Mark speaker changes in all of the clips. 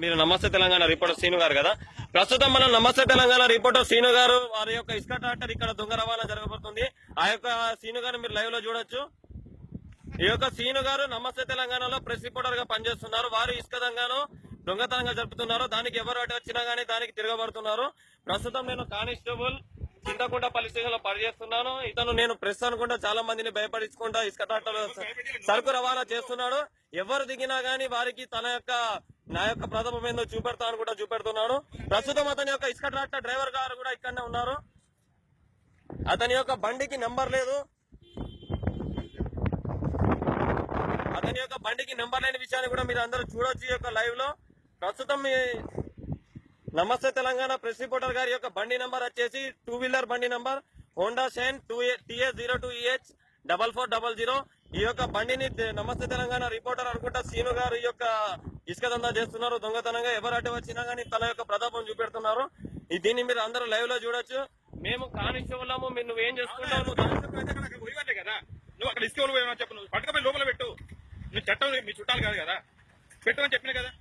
Speaker 1: మీరు నమస్తే Telangana reporter scene గారు కదా. ప్రస్తుతం మనం నమస్తే తెలంగాణ రిపోర్టర్ సీను గారు వారి యొక్క ఇసుక ట్రాక్టర్ ఇక్కడ దొంగ రవాణా జరగబోతుంది. ఆ యొక్క సీను గారు మీరు లైవ్ లో చూడొచ్చు. ఈ యొక్క సీను గారు నమస్తే తెలంగాణలో ప్రెస్ రిపోర్టర్ గా పనిచేస్తున్నారు. వారు ఇసుక దొంగతనంగా జరుపుతున్నారు. దానికి ఎవరు అటు వచ్చినా గానీ దానికి తిరగబడుతున్నారు. ప్రస్తుతం నేను కానిస్టేబుల్ చింతకుంట స్టేషన్ లో పనిచేస్తున్నాను. ఇతను నేను ప్రెస్ అనుకుంటా చాలా మందిని భయపడించుకుంటా ఇసుక ట్రాక్టర్ సరుకు రవాణా చేస్తున్నాడు. ఎవరు దిగినా గానీ వారికి నా యొక్క ప్రతాపం ఏందో చూపెడతా అనుకుంటా చూపెడుతున్నాడు. ప్రస్తుతం అతని యొక్క ఇసుక ట్రాక్టర్ డ్రైవర్ గారు కూడా ఇక్కడనే ఉన్నారు. అతని యొక్క బండికి నెంబర్ లేదు. అతని యొక్క బండికి నెంబర్ లేని విషయాన్ని కూడా మీరు అందరూ చూడొచ్చు ఈ యొక్క లైవ్ లో. ప్రస్తుతం మీ నమస్తే తెలంగాణ ప్రెస్ రిపోర్టర్ గారి యొక్క బండి నంబర్ వచ్చేసి 2 వీలర్ బండి నంబర్ హోండా షైన్ TA02EH 4400. ఈ యొక్క బండిని నమస్తే తెలంగాణ రిపోర్టర్ అనుకుంటా సీను గారు ఈ యొక్క ఇసుక దందా చేస్తున్నారు దొంగతనంగా. ఎవరు అటు వచ్చినా గానీ తన యొక్క ప్రతాపం చూపెడుతున్నారు. దీన్ని మీరు అందరూ లైవ్ లో చూడొచ్చు. మేము కానిస్టేబుల్లాము. మీరు నువ్వేం చేసుకుంటావు?
Speaker 2: కదా నువ్వు అక్కడ ఇసుక చెప్పు, నువ్వు పట్టుకపోయి లోపల పెట్టు. నువ్వు చట్టం మీ చుట్టాలు కాదు కదా, పెట్టమని చెప్పిన కదా,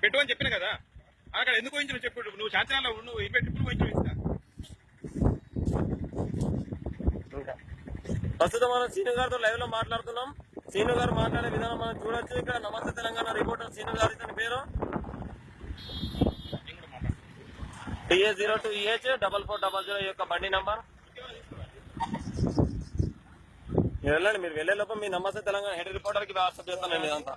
Speaker 2: పెట్టమని చెప్పిన కదా. అక్కడ ఎందుకు పోయించి నువ్వు చెప్పు. నువ్వు శాంతిలో నువ్వు 20 ట్రిప్పులు పోయించు ఇస్తా.
Speaker 1: ప్రస్తుతం మనం సీను గారితో లైవ్ లో మాట్లాడుతున్నాం. సీను గారు మాట్లాడే విధానం మనం చూడొచ్చు. ఇక్కడ నమస్తే తెలంగాణ రిపోర్టర్ సీను గారు, ఇతని పేరు TA02EH 4400 ఈ యొక్క బండి నంబర్. మీరు వెళ్ళండి. మీరు వెళ్లే లోపల మీ నమస్తే తెలంగాణ హెడ్ రిపోర్టర్ కి వాట్సాప్ చేస్తానండి ఇదంతా.